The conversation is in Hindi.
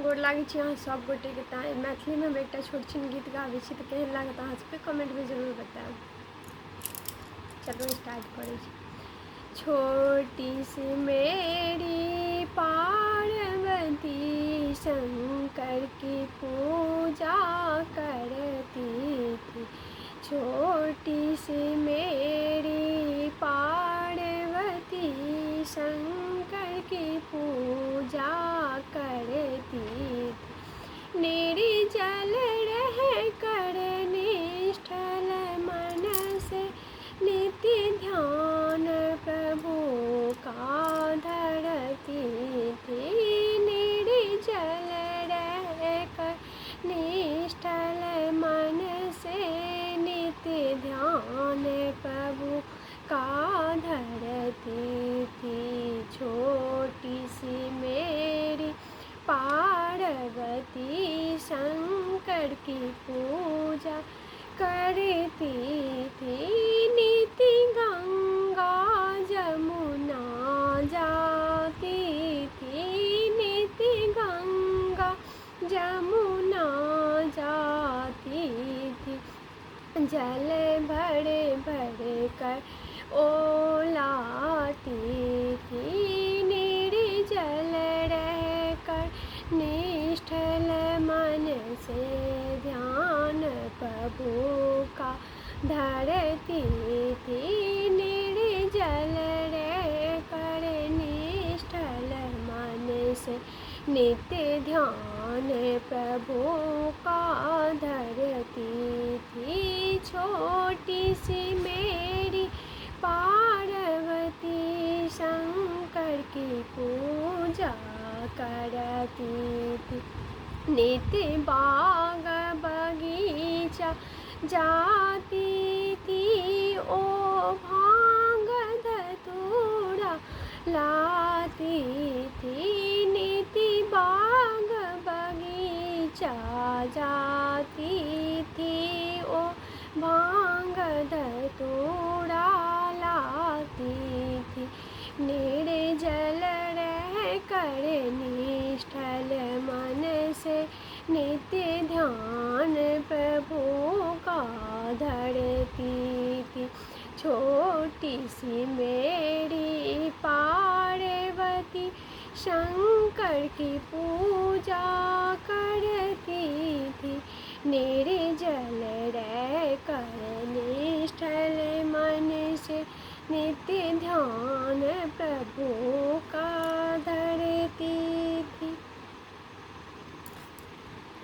गोर लागै छी अहाँ सब गोटे के। मैथिली में हम एक छोट छिन गीत गाबै छी तऽ केहन लागत अहाँ सबके कमेंट में जरूर बताएब। चलो स्टार्ट करै छी। छोटी सी मेरी पार्वती शंकर की पूजा करती थी। छोटी सी मेरी पार्वती शंकर की पूजा करती थी। निर्जल रह कर निष्ठल मन से नित्य ध्यान प्रभु का धरती थी। निर्जल रह कर निष्ठल मन से नित्य ध्यान प्रभु का धरती थी। छोटी सी मेरी पार्वती शंकर की पूजा करती थी। नित्य गंगा जमुना जाती थी। नित्य गंगा जमुना जाती थी। जल भर भर कर ओलाती थी। निर्जल रह कर निष्ठल मन से ध्यान प्रभु का धरती थी। निर्जल रह कर निष्ठल मन से नित्य ध्यान प्रभु का धरती थी। छोटी सी मेरी पार्वती शंकर की पूजा करती थी। नित्य बाग बगीचा जाती थी। ओ भांग धतूरा लाती थी। नित्य बाग बगीचा जाती थी। ओ भांग धतूरा लाती थी। निर्जल रह कर निष्ठल मन से नित्य ध्यान प्रभु का धरती थी। छोटी सी मेरी पार्वती शंकर की पूजा करती थी। निर्जल रह कर निष्ठल मन से नित्य ध्यान प्रभु